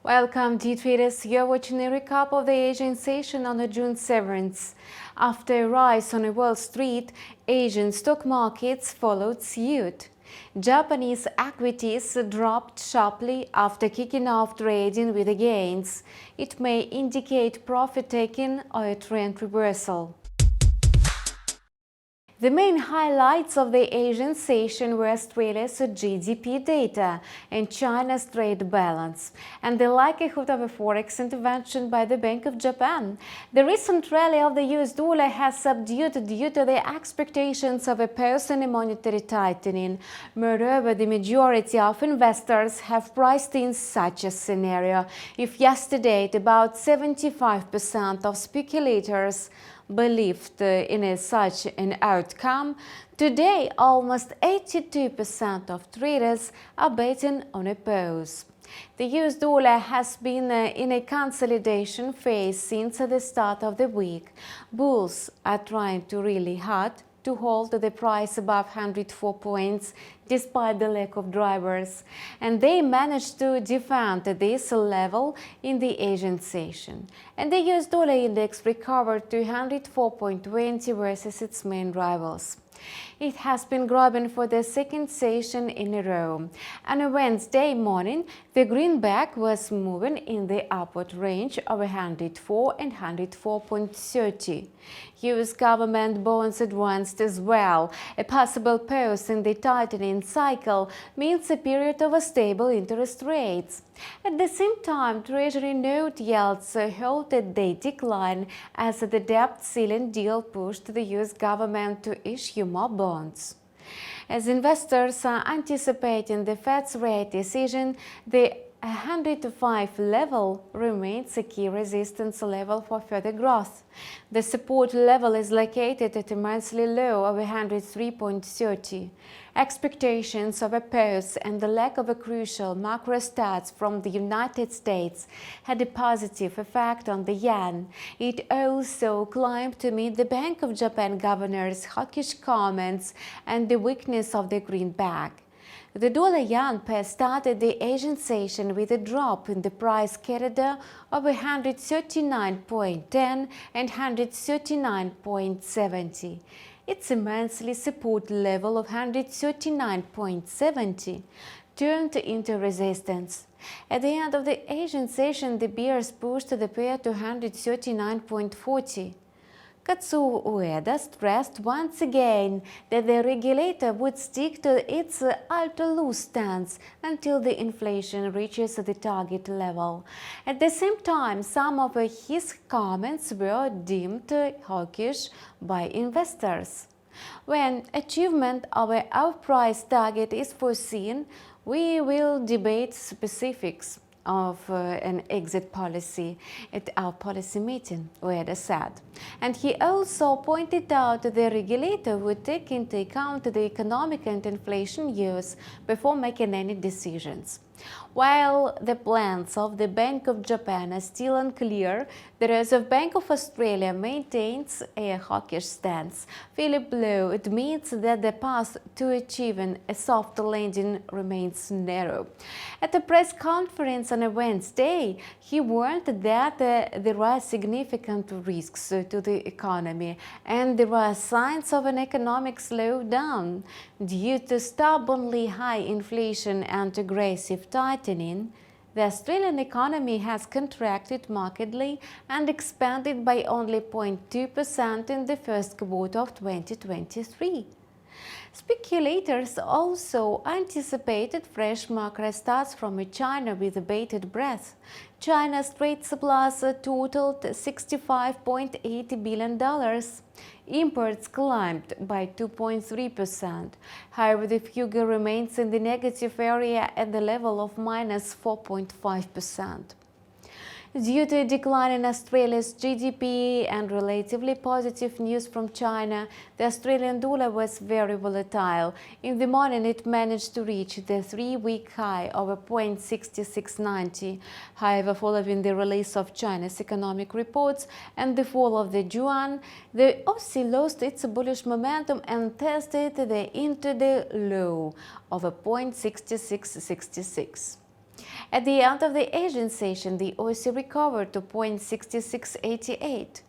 Welcome, dear traders. You're watching a recap of the Asian session on June 7th. After a rise on Wall Street, Asian stock markets followed suit. Japanese equities dropped sharply after kicking off trading with the gains. It may indicate profit-taking or a trend reversal. The main highlights of the Asian session were Australia's GDP data and China's trade balance, and the likelihood of a forex intervention by the Bank of Japan. The recent rally of the US dollar has subdued due to the expectations of a personal monetary tightening. Moreover, the majority of investors have priced in such a scenario. If yesterday about 75% of speculators believed in such an outcome, today almost 82% of traders are betting on a pause. The US dollar has been in a consolidation phase since the start of the week. Bulls are trying to really hard to hold the price above 104 points despite the lack of drivers, and they managed to defend this level in the Asian session. And the US dollar index recovered to 104.20 versus its main rivals. It has been growing for the second session in a row. On Wednesday morning, the greenback was moving in the upward range of 104 and 104.30. US government bonds advanced as well. A possible pause in the tightening cycle means a period of stable interest rates. At the same time, Treasury note yields halted their decline as the debt ceiling deal pushed the US government to issue more bonds. As investors are anticipating the Fed's rate decision, the 105 level remains a key resistance level for further growth. The support level is located at a monthly low of 103.30. Expectations of a pause and the lack of a crucial macro stats from the United States had a positive effect on the yen. It also climbed to meet the Bank of Japan governor's hawkish comments and the weakness of the greenback. The dollar-yen pair started the Asian session with a drop in the price corridor of 139.10 and 139.70. Its monthly support level of 139.70 turned into resistance. At the end of the Asian session, the bears pushed the pair to 139.40. Kazuo Ueda stressed once again that the regulator would stick to its ultra-loose stance until the inflation reaches the target level. At the same time, some of his comments were deemed hawkish by investors. When achievement of our price target is foreseen, we will debate specifics of an exit policy at our policy meeting, Ueda said. And he also pointed out that the regulator would take into account the economic and inflation news before making any decisions. While the plans of the Bank of Japan are still unclear, the Reserve Bank of Australia maintains a hawkish stance. Philip Lowe admits that the path to achieving a soft landing remains narrow. At a press conference on a Wednesday, he warned that there are significant risks to the economy and there are signs of an economic slowdown. Due to stubbornly high inflation and aggressive tightening, the Australian economy has contracted markedly and expanded by only 0.2% in the first quarter of 2023. Speculators also anticipated fresh macro stats from China with bated breath. China's trade surplus totaled $65.8 billion. Imports climbed by 2.3%. However, the figure remains in the negative area at the level of minus 4.5%. Due to a decline in Australia's GDP and relatively positive news from China, the Australian dollar was very volatile. In the morning, it managed to reach the 3-week high of 0.6690. However, following the release of China's economic reports and the fall of the yuan, the Aussie lost its bullish momentum and tested the intraday low of 0.6666. At the end of the Asian session, the Aussie recovered to 0.6688.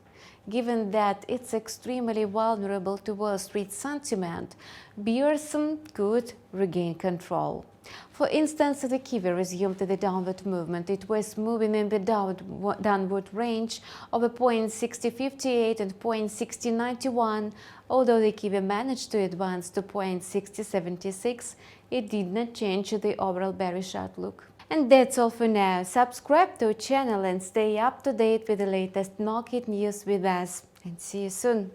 Given that it's extremely vulnerable to Wall Street sentiment, bears could regain control. For instance, the kiwi resumed the downward movement. It was moving in the downward range of 0.6058 and 0.6091. Although the kiwi managed to advance to 0.6076, it did not change the overall bearish outlook. And that's all for now. Subscribe to our channel and stay up to date with the latest market news with us. And see you soon.